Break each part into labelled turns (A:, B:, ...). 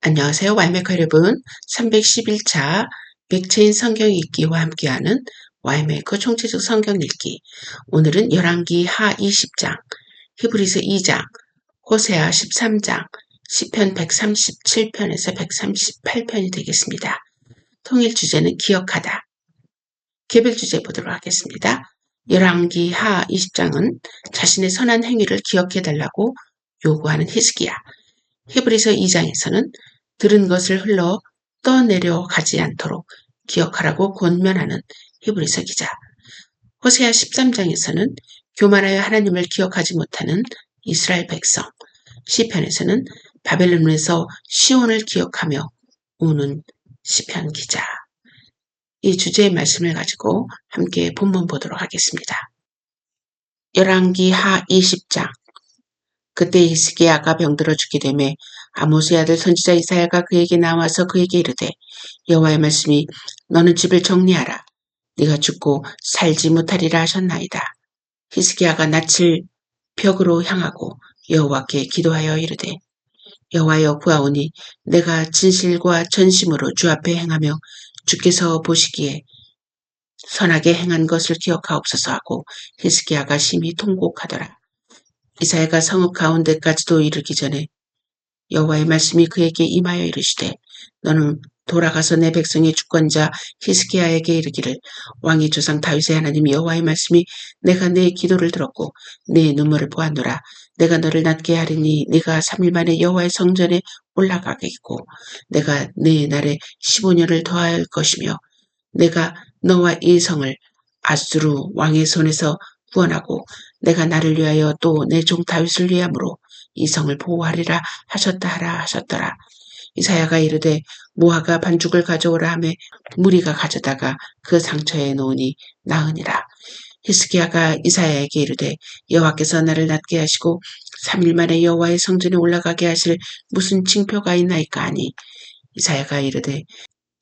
A: 안녕하세요. 와이메커 여러분. 311차 백체인 성경 읽기와 함께하는 와이메커 총체적 성경 읽기. 오늘은 열왕기 하 20장, 히브리서 2장, 호세아 13장, 시편 137편에서 138편이 되겠습니다. 통일 주제는 기억하다. 개별 주제 보도록 하겠습니다. 열왕기 하 20장은 자신의 선한 행위를 기억해달라고 요구하는 히스기야. 히브리서 2장에서는 들은 것을 흘러 떠내려가지 않도록 기억하라고 권면하는 히브리서 기자. 호세아 13장에서는 교만하여 하나님을 기억하지 못하는 이스라엘 백성. 시편에서는 바벨론에서 시온을 기억하며 우는 시편 기자. 이 주제의 말씀을 가지고 함께 본문 보도록 하겠습니다. 열왕기 하 20장. 그때 히스기야가 병들어 죽게 되매 아모스의 아들 선지자 이사야가 그에게 나와서 그에게 이르되 여호와의 말씀이 너는 집을 정리하라. 네가 죽고 살지 못하리라 하셨나이다. 히스기야가 낯을 벽으로 향하고 여호와께 기도하여 이르되 여호와여 구하오니 내가 진실과 전심으로 주 앞에 행하며 주께서 보시기에 선하게 행한 것을 기억하옵소서 하고 히스기야가 심히 통곡하더라. 이사야가 성읍 가운데까지도 이르기 전에 여호와의 말씀이 그에게 임하여 이르시되 너는 돌아가서 내 백성의 주권자 히스기야에게 이르기를 왕의 조상 다윗의 하나님 여호와의 말씀이 내가 네 기도를 들었고 네 눈물을 보았노라. 내가 너를 낫게 하리니 네가 3일 만에 여호와의 성전에 올라가겠고 내가 네 날에 15년을 더할 것이며 내가 너와 이 성을 아수르 왕의 손에서 구원하고 내가 나를 위하여 또 내 종 다윗을 위함으로 이 성을 보호하리라 하셨다 하라 하셨더라. 이사야가 이르되 모아가 반죽을 가져오라 하매 무리가 가져다가 그 상처에 놓으니 나으니라. 히스기야가 이사야에게 이르되 여호와께서 나를 낫게 하시고 3일 만에 여호와의 성전에 올라가게 하실 무슨 징표가 있나이까 하니 이사야가 이르되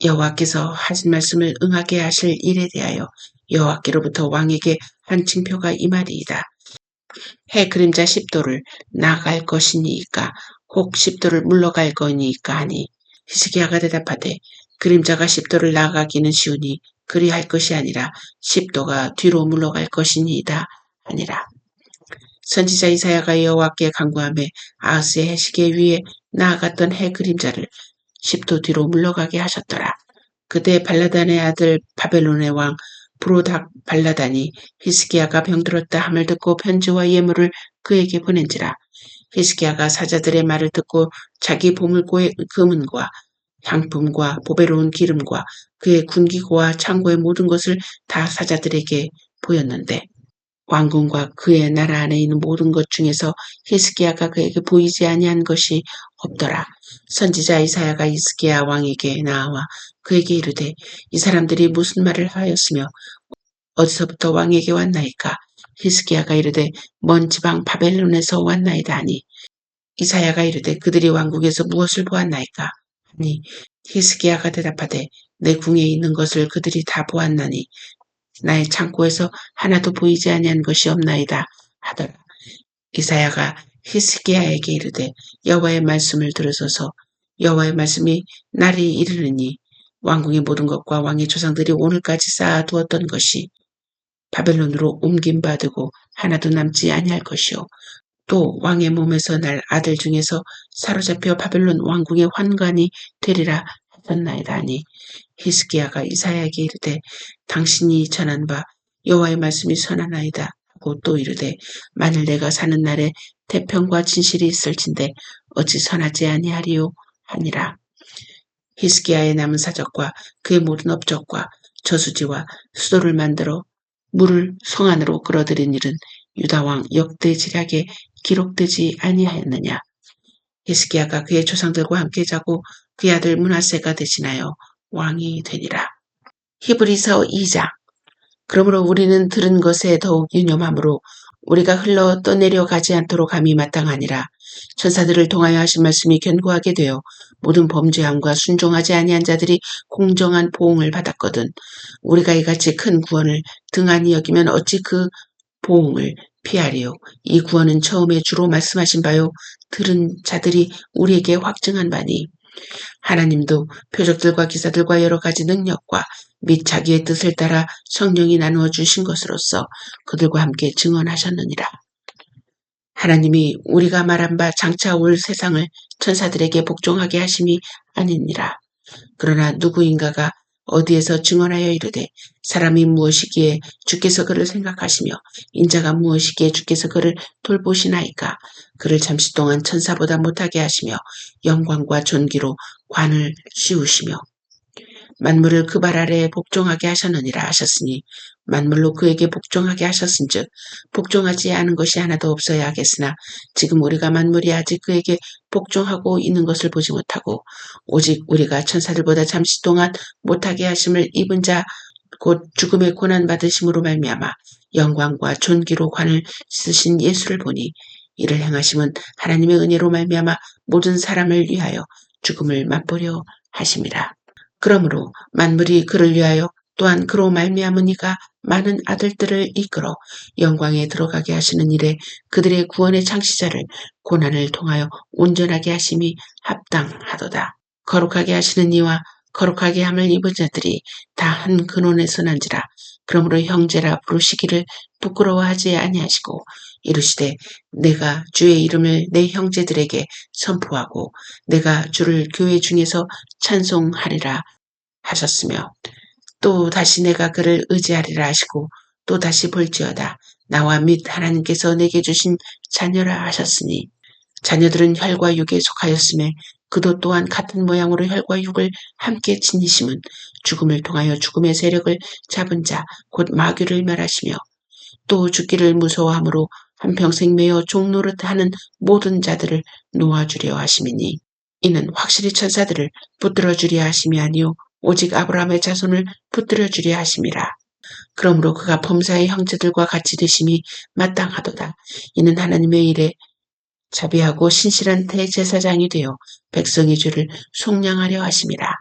A: 여호와께서 하신 말씀을 응하게 하실 일에 대하여 여호와께로부터 왕에게 한 징표가 임하리이다. 해 그림자 10도를 나아갈 것이니이까 혹 10도를 물러갈 거니이까 하니 히스기야가 대답하되 그림자가 10도를 나아가기는 쉬우니 그리할 것이 아니라 10도가 뒤로 물러갈 것이니이다 하니라. 선지자 이사야가 여호와께 간구하며 아하스의 해시계 위에 나아갔던 해 그림자를 10도 뒤로 물러가게 하셨더라. 그때 발라단의 아들 바벨론의 왕 브로닥 발라단이 히스기야가 병들었다 함을 듣고 편지와 예물을 그에게 보낸지라. 히스기야가 사자들의 말을 듣고 자기 보물고의 금은과 향품과 보배로운 기름과 그의 군기고와 창고의 모든 것을 다 사자들에게 보였는데 왕궁과 그의 나라 안에 있는 모든 것 중에서 히스기야가 그에게 보이지 아니한 것이 없더라. 선지자 이사야가 히스기야 왕에게 나와 그에게 이르되 이 사람들이 무슨 말을 하였으며 어디서부터 왕에게 왔나이까? 히스기야가 이르되 먼 지방 바벨론에서 왔나이다 하니 이사야가 이르되 그들이 왕국에서 무엇을 보았나이까? 하니 히스기야가 대답하되 내 궁에 있는 것을 그들이 다 보았나니 나의 창고에서 하나도 보이지 아니한 것이 없나이다 하더라. 이사야가 히스기야에게 이르되 여호와의 말씀을 들으소서. 여호와의 말씀이 날이 이르느니 왕궁의 모든 것과 왕의 조상들이 오늘까지 쌓아두었던 것이 바벨론으로 옮김받고 하나도 남지 아니할 것이요 또 왕의 몸에서 날 아들 중에서 사로잡혀 바벨론 왕궁의 환관이 되리라 하셨나이다 하니 히스기야가 이사야에게 이르되 당신이 전한 바 여호와의 말씀이 선하나이다 하고 또 이르되 만일 내가 사는 날에 태평과 진실이 있을진데 어찌 선하지 아니하리요 하니라. 히스기야의 남은 사적과 그의 모든 업적과 저수지와 수도를 만들어 물을 성 안으로 끌어들인 일은 유다왕 역대지략에 기록되지 아니하였느냐. 히스기야가 그의 조상들과 함께 자고 그의 아들 므낫세가 대신하여 왕이 되니라. 히브리서 2장. 그러므로 우리는 들은 것에 더욱 유념하므로 우리가 흘러 떠내려가지 않도록 함이 마땅하니라. 천사들을 통하여 하신 말씀이 견고하게 되어 모든 범죄함과 순종하지 아니한 자들이 공정한 보응을 받았거든. 우리가 이같이 큰 구원을 등한히 여기면 어찌 그 보응을 피하리요. 이 구원은 처음에 주로 말씀하신 바요 들은 자들이 우리에게 확증한 바니 하나님도 표적들과 기사들과 여러 가지 능력과 및 자기의 뜻을 따라 성령이 나누어 주신 것으로서 그들과 함께 증언하셨느니라. 하나님이 우리가 말한 바 장차 올 세상을 천사들에게 복종하게 하심이 아니니라. 그러나 누구인가가 어디에서 증언하여 이르되 사람이 무엇이기에 주께서 그를 생각하시며 인자가 무엇이기에 주께서 그를 돌보시나이까. 그를 잠시 동안 천사보다 못하게 하시며 영광과 존귀로 관을 씌우시며 만물을 그 발 아래에 복종하게 하셨느니라 하셨으니 만물로 그에게 복종하게 하셨은즉 복종하지 않은 것이 하나도 없어야 하겠으나 지금 우리가 만물이 아직 그에게 복종하고 있는 것을 보지 못하고 오직 우리가 천사들보다 잠시 동안 못하게 하심을 입은 자 곧 죽음의 고난 받으심으로 말미암아 영광과 존귀로 관을 쓰신 예수를 보니 이를 행하심은 하나님의 은혜로 말미암아 모든 사람을 위하여 죽음을 맛보려 하심이라. 그러므로 만물이 그를 위하여 또한 그로 말미암은 이가 많은 아들들을 이끌어 영광에 들어가게 하시는 일에 그들의 구원의 창시자를 고난을 통하여 온전하게 하심이 합당하도다. 거룩하게 하시는 이와 거룩하게 함을 입은 자들이 다 한 근원에서 난지라. 그러므로 형제라 부르시기를 부끄러워하지 아니하시고 이르시되 내가 주의 이름을 내 형제들에게 선포하고 내가 주를 교회 중에서 찬송하리라 하셨으며 또 다시 내가 그를 의지하리라 하시고 또 다시 볼지어다 나와 및 하나님께서 내게 주신 자녀라 하셨으니 자녀들은 혈과 육에 속하였음에 그도 또한 같은 모양으로 혈과 육을 함께 지니심은 죽음을 통하여 죽음의 세력을 잡은 자 곧 마귀를 멸하시며 또 죽기를 무서워함으로 한평생 매여 종노릇하는 모든 자들을 놓아주려 하심이니 이는 확실히 천사들을 붙들어 주려 하심이 아니요 오직 아브라함의 자손을 붙들어 주려 하심이라. 그러므로 그가 범사의 형제들과 같이 되심이 마땅하도다. 이는 하나님의 일에 자비하고 신실한 대제사장이 되어 백성의 죄를 속량하려 하심이라.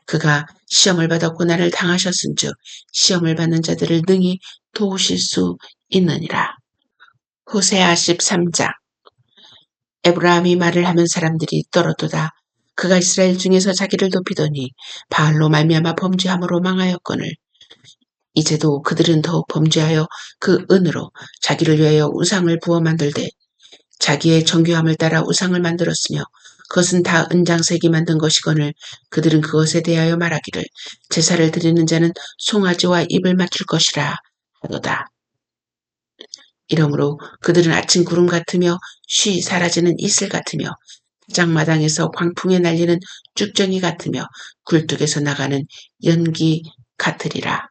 A: 그가 시험을 받아 고난을 당하셨은즉 시험을 받는 자들을 능히 도우실 수 있느니라. 호세아 13장. 에브라함이 말을 하면 사람들이 떨어도다. 그가 이스라엘 중에서 자기를 높이더니 바알로 말미암아 범죄함으로 망하였거늘 이제도 그들은 더욱 범죄하여 그 은으로 자기를 위하여 우상을 부어 만들되 자기의 정교함을 따라 우상을 만들었으며 그것은 다 은장색이 만든 것이거늘 그들은 그것에 대하여 말하기를 제사를 드리는 자는 송아지와 입을 맞출 것이라 하도다. 이러므로 그들은 아침 구름 같으며 쉬 사라지는 이슬 같으며 장마당에서 광풍에 날리는 쭉정이 같으며 굴뚝에서 나가는 연기 같으리라.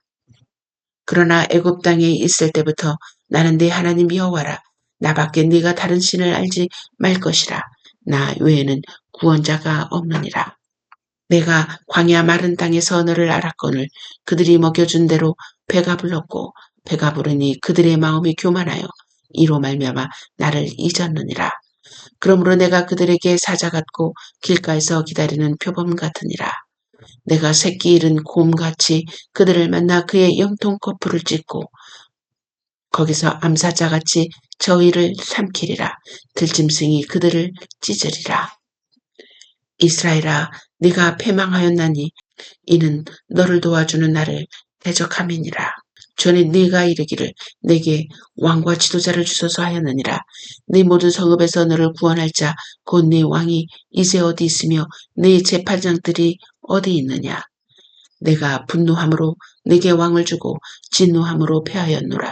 A: 그러나 애굽 땅에 있을 때부터 나는 네 하나님 여호와라. 나밖에 네가 다른 신을 알지 말 것이라. 나 외에는 구원자가 없느니라. 내가 광야 마른 땅에서 너를 알았거늘 그들이 먹여준 대로 배가 불렀고 배가 부르니 그들의 마음이 교만하여 이로 말미암아 나를 잊었느니라. 그러므로 내가 그들에게 사자 같고 길가에서 기다리는 표범 같으니라. 내가 새끼 잃은 곰같이 그들을 만나 그의 염통 거풀을 찢고 거기서 암사자같이 저희를 삼키리라. 들짐승이 그들을 찢으리라. 이스라엘아 네가 패망하였나니 이는 너를 도와주는 나를 대적함이니라. 전에 네가 이르기를 내게 왕과 지도자를 주소서 하였느니라. 네 모든 성읍에서 너를 구원할 자 곧 네 왕이 이제 어디 있으며 네 재판장들이 어디 있느냐. 내가 분노함으로 네게 왕을 주고 진노함으로 패하였노라.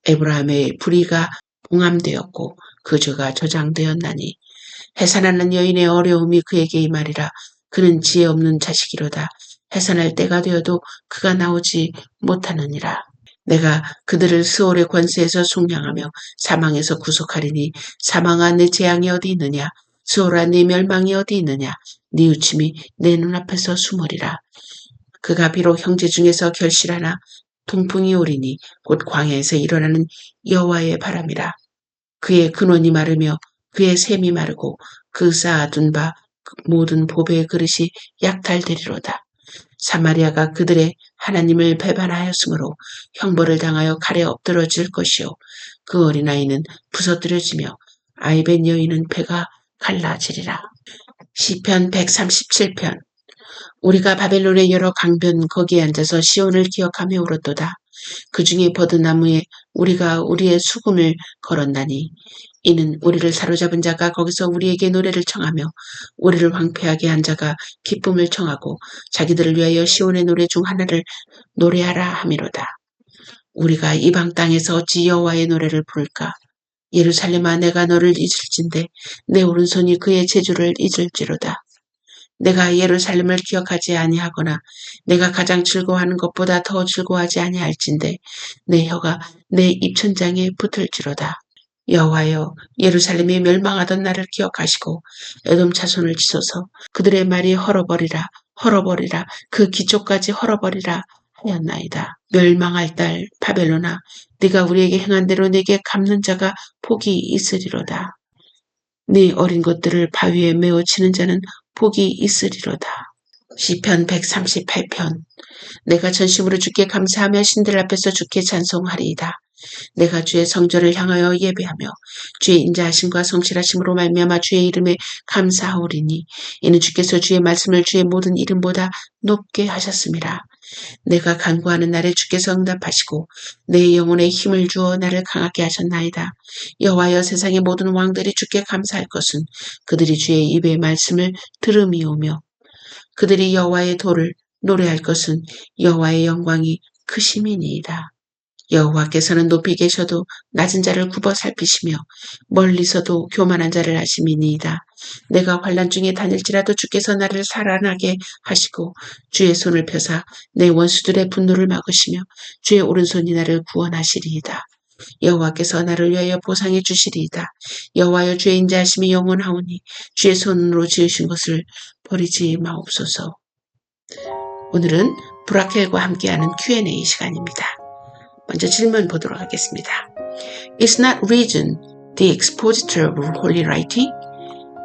A: 에브라함의 불의가 봉함되었고 그 죄가 저장되었나니 해산하는 여인의 어려움이 그에게 임하리라. 그는 지혜 없는 자식이로다. 해산할 때가 되어도 그가 나오지 못하느니라. 내가 그들을 스올의 권세에서 속량하며 사망에서 구속하리니 사망아 내 재앙이 어디 있느냐. 스올아 네 멸망이 어디 있느냐. 네 우침이 내 눈앞에서 숨으리라. 그가 비록 형제 중에서 결실하나 동풍이 오리니 곧 광야에서 일어나는 여호와의 바람이라. 그의 근원이 마르며 그의 샘이 마르고 그 쌓아둔 바 모든 보배의 그릇이 약탈되리로다. 사마리아가 그들의 하나님을 배반하였으므로 형벌을 당하여 칼에 엎드러질 것이요 그 어린아이는 부서뜨려지며 아이벤 여인은 배가 갈라지리라. 시편 137편. 우리가 바벨론의 여러 강변 거기에 앉아서 시온을 기억하며 울었도다. 그 중에 버드나무에 우리가 우리의 수금을 걸었나니 이는 우리를 사로잡은 자가 거기서 우리에게 노래를 청하며 우리를 황폐하게 한 자가 기쁨을 청하고 자기들을 위하여 시온의 노래 중 하나를 노래하라 함이로다. 우리가 이방 땅에서 어찌 여호와의 노래를 부를까? 예루살렘아, 내가 너를 잊을진대 내 오른손이 그의 제주를 잊을지로다. 내가 예루살렘을 기억하지 아니하거나 내가 가장 즐거워하는 것보다 더 즐거워하지 아니할진대 내 혀가 내 입천장에 붙을지로다. 여호와여, 예루살렘이 멸망하던 날을 기억하시고 에돔 자손을 치소서. 그들의 말이 헐어버리라 헐어버리라 그 기초까지 헐어버리라 하였나이다. 멸망할 딸 바벨론아, 네가 우리에게 행한 대로 네게 갚는 자가 복이 있으리로다. 네 어린 것들을 바위에 메어 치는 자는 복이 있으리로다. 시편 138편. 내가 전심으로 주께 감사하며 신들 앞에서 주께 찬송하리이다. 내가 주의 성전을 향하여 예배하며 주의 인자하심과 성실하심으로 말미암아 주의 이름에 감사하오리니 이는 주께서 주의 말씀을 주의 모든 이름보다 높게 하셨음이라. 내가 간구하는 날에 주께서 응답하시고 내 영혼에 힘을 주어 나를 강하게 하셨나이다. 여호와여, 세상의 모든 왕들이 주께 감사할 것은 그들이 주의 입의 말씀을 들음이오며 그들이 여호와의 도를 노래할 것은 여호와의 영광이 크심이니이다. 여호와께서는 높이 계셔도 낮은 자를 굽어 살피시며 멀리서도 교만한 자를 아심이니이다. 내가 환난 중에 다닐지라도 주께서 나를 살아나게 하시고 주의 손을 펴사 내 원수들의 분노를 막으시며 주의 오른손이 나를 구원하시리이다. 여호와께서 나를 위하여 보상해 주시리이다. 여호와여, 주의 인자하심이 영원하오니 주의 손으로 지으신 것을 버리지 마옵소서. 오늘은 브라켈과 함께하는 Q&A 시간입니다. 먼저 질문 보도록 하겠습니다. Is not religion the expositor of holy writing?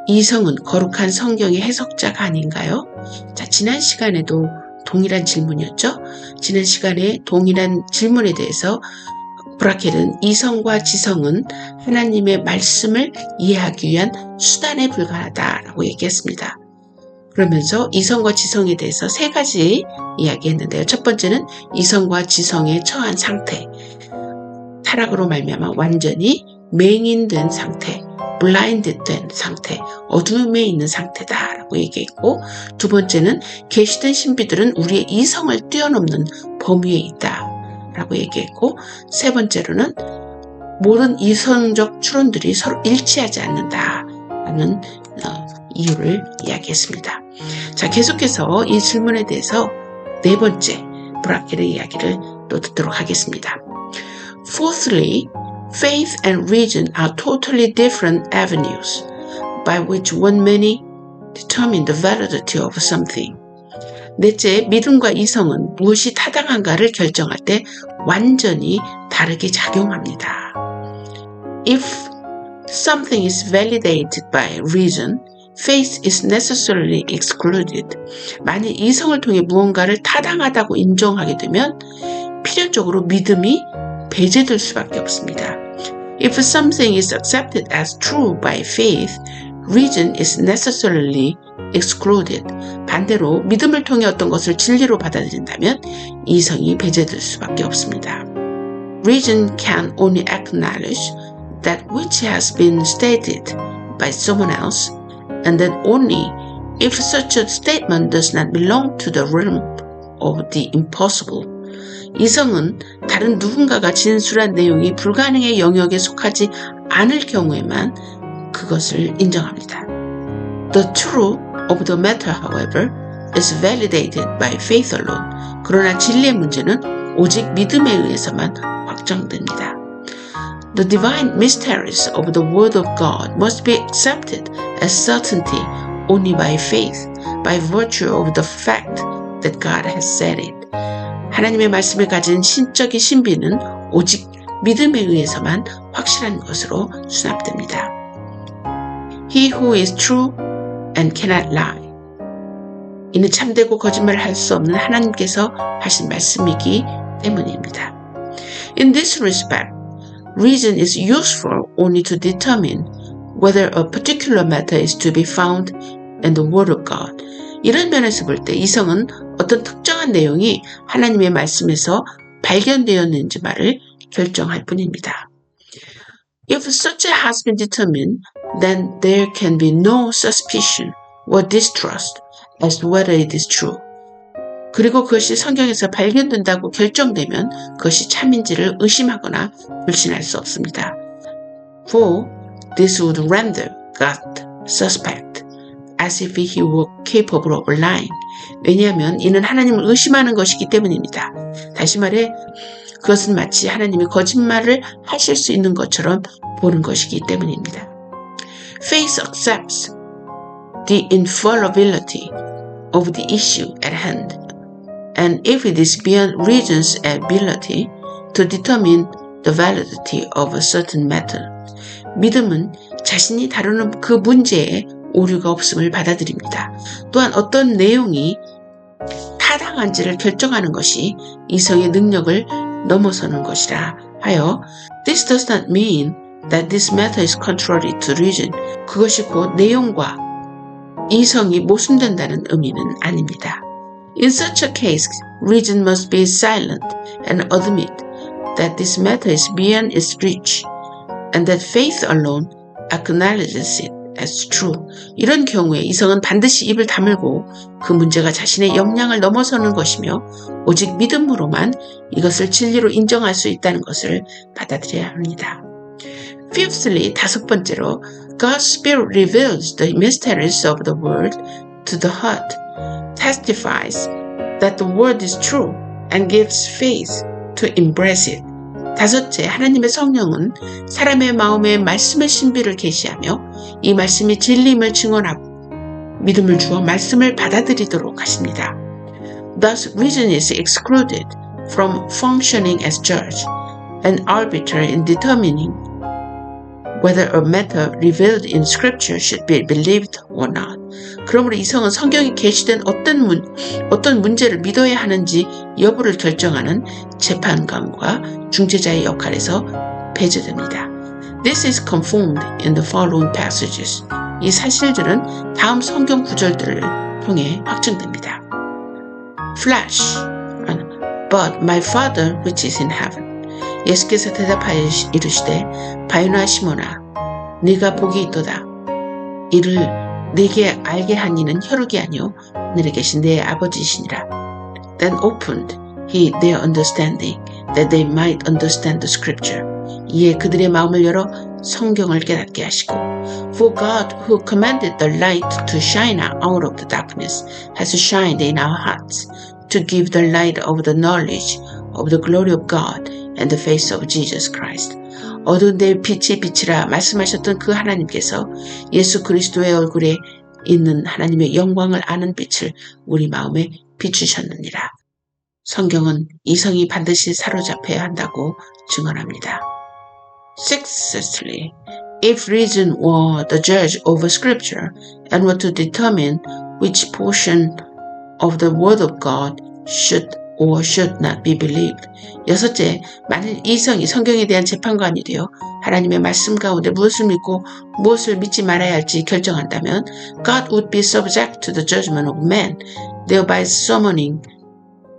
A: 이성은 거룩한 성경의 해석자가 아닌가요? 자, 지난 시간에도 동일한 질문이었죠? 지난 시간에 동일한 질문에 대해서 브라켈은 이성과 지성은 하나님의 말씀을 이해하기 위한 수단에 불과하다라고 얘기했습니다. 그러면서 이성과 지성에 대해서 세 가지 이야기했는데요. 첫 번째는 이성과 지성에 처한 상태, 타락으로 말미암아 완전히 맹인된 상태, 블라인드된 상태, 어둠에 있는 상태다라고 얘기했고, 두 번째는 계시된 신비들은 우리의 이성을 뛰어넘는 범위에 있다라고 얘기했고, 세 번째로는 모든 이성적 추론들이 서로 일치하지 않는다라는 이유를 이야기했습니다. 자, 계속해서 이 질문에 대해서 네 번째 브라켈의 이야기를 또 듣도록 하겠습니다. Fourthly, faith and reason are totally different avenues by which one may determine the validity of something. 넷째, 믿음과 이성은 무엇이 타당한가를 결정할 때 완전히 다르게 작용합니다. If something is validated by reason, faith is necessarily excluded. 만일 이성을 통해 무언가를 타당하다고 인정하게 되면 필연적으로 믿음이 배제될 수밖에 없습니다. If something is accepted as true by faith, reason is necessarily excluded. 반대로 믿음을 통해 어떤 것을 진리로 받아들인다면 이성이 배제될 수밖에 없습니다. Reason can only acknowledge that which has been stated by someone else, and then only if such a statement does not belong to the realm of the impossible. 이성은 다른 누군가가 진술한 내용이 불가능의 영역에 속하지 않을 경우에만 그것을 인정합니다. The truth of the matter, however, is validated by faith alone. 그러나 진리의 문제는 오직 믿음에 의해서만 확정됩니다. The divine mysteries of the Word of God must be accepted as certainty only by faith, by virtue of the fact that God has said it. 하나님의 말씀을 가진 신적인 신비는 오직 믿음에 의해서만 확실한 것으로 수납됩니다. He who is true and cannot lie. 이는 참되고 거짓말을 할 수 없는 하나님께서 하신 말씀이기 때문입니다. In this respect, reason is useful only to determine whether a particular matter is to be found and the Word of God. 이런 면에서 볼 때 이성은 어떤 특정한 내용이 하나님의 말씀에서 발견되었는지 말을 결정할 뿐입니다. If such has been determined, then there can be no suspicion or distrust as to whether it is true. 그리고 그것이 성경에서 발견된다고 결정되면 그것이 참인지를 의심하거나 불신할 수 없습니다. For this would render God suspect, as if he were capable of lying. 왜냐하면 이는 하나님을 의심하는 것이기 때문입니다. 다시 말해 그것은 마치 하나님이 거짓말을 하실 수 있는 것처럼 보는 것이기 때문입니다. Faith accepts the infallibility of the issue at hand, and if it is beyond reason's ability to determine the validity of a certain matter, 믿음은 자신이 다루는 그 문제에 오류가 없음을 받아들입니다. 또한 어떤 내용이 타당한지를 결정하는 것이 이성의 능력을 넘어서는 것이라 하여 This does not mean that this matter is contrary to reason. 그것이 곧 내용과 이성이 모순된다는 의미는 아닙니다. In such a case, reason must be silent and admit that this matter is beyond its reach, and that faith alone acknowledges it as true. 이런 경우에 이성은 반드시 입을 다물고 그 문제가 자신의 역량을 넘어서는 것이며 오직 믿음으로만 이것을 진리로 인정할 수 있다는 것을 받아들여야 합니다. Fifthly, 다섯 번째로, God's Spirit reveals the mysteries of the Word to the heart, testifies that the Word is true, and gives faith to embrace it. 다섯째, 하나님의 성령은 사람의 마음에 말씀의 신비를 계시하며 이 말씀이 진리임을 증언하고 믿음을 주어 말씀을 받아들이도록 하십니다. Thus, reason is excluded from functioning as judge and arbiter in determining whether a matter revealed in Scripture should be believed or not. 그러므로 이성은 성경에 게시된 어떤 문제를 믿어야 하는지 여부를 결정하는 재판관과 중재자의 역할에서 배제됩니다. This is confirmed in the following passages. 이 사실들은 다음 성경 구절들을 통해 확증됩니다. Flesh, but my Father which is in heaven. 예수께서 대답하여 이르시되 바요나 시몬아 네가 복이 있도다. 이를 네게 알게 한 이는 혈육이 아니요 하늘에 계신 내 아버지시니라. Then opened he their understanding that they might understand the scripture. 이에 그들의 마음을 열어 성경을 깨닫게 하시고 For God who commanded the light to shine out of the darkness has shined in our hearts to give the light of the knowledge of the glory of God and the face of Jesus Christ. 어두운 데에 빛이 비치라 말씀하셨던 그 하나님께서 예수 그리스도의 얼굴에 있는 하나님의 영광을 아는 빛을 우리 마음에 비추셨느니라. 성경은 이성이 반드시 사로잡혀야 한다고 증언합니다. Sixthly, if reason were the judge over Scripture and were to determine which portion of the Word of God should or should not be believed. 여섯째, 만일 이성이 성경에 대한 재판관이 되어 하나님의 말씀 가운데 무엇을 믿고 무엇을 믿지 말아야 할지 결정한다면 God would be subject to the judgment of man, thereby summoning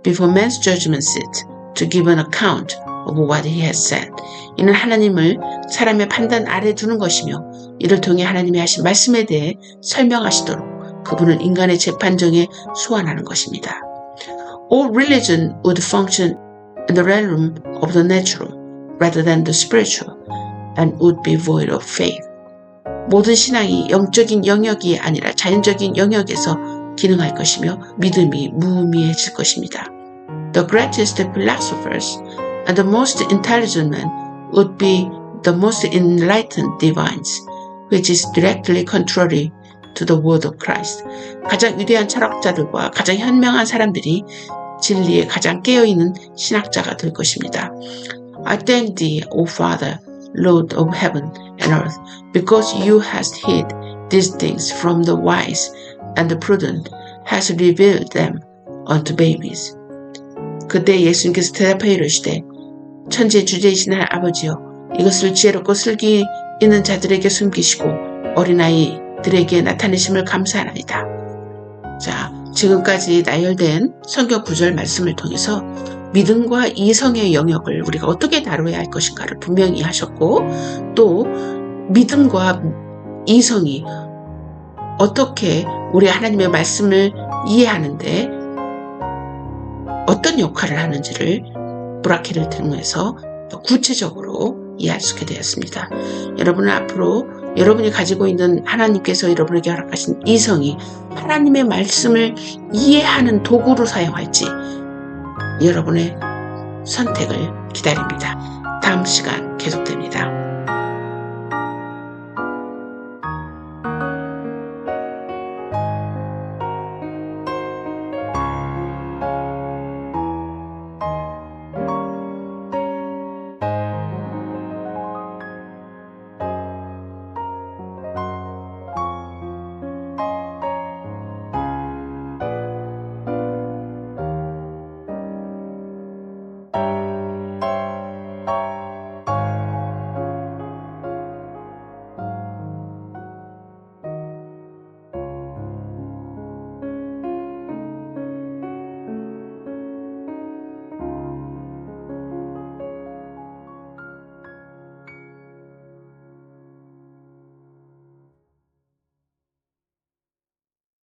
A: before man's judgment seat to give an account of what he has said. 이는 하나님을 사람의 판단 아래 두는 것이며 이를 통해 하나님이 하신 말씀에 대해 설명하시도록 그분을 인간의 재판정에 소환하는 것입니다. All religion would function in the realm of the natural rather than the spiritual and would be void of faith. 모든 신앙이 영적인 영역이 아니라 자연적인 영역에서 기능할 것이며 믿음이 무의미해질 것입니다. The greatest philosophers and the most intelligent men would be the most enlightened divines, which is directly contrary to the word of Christ. 가장 위대한 철학자들과 가장 현명한 사람들이 진리에 가장 깨어있는 신학자가 될 것입니다. I thank thee, O Father, Lord of heaven and earth, because you hast hid these things from the wise and the prudent, has revealed them unto babies. 그때 예수님께서 대답하여 이르시되 천지의 주제이신 아버지여 이것을 지혜롭고 슬기 있는 자들에게 숨기시고 어린아이 우리들에게 나타내심을 감사하나이다. 자, 지금까지 나열된 성경 구절 말씀을 통해서 믿음과 이성의 영역을 우리가 어떻게 다뤄야 할 것인가를 분명히 하셨고, 또 믿음과 이성이 어떻게 우리 하나님의 말씀을 이해하는데 어떤 역할을 하는지를 브라케를 통해서 더 구체적으로 이해할 수 있게 되었습니다. 여러분은 앞으로 여러분이 가지고 있는 하나님께서 여러분에게 허락하신 이성이 하나님의 말씀을 이해하는 도구로 사용할지 여러분의 선택을 기다립니다. 다음 시간 계속됩니다.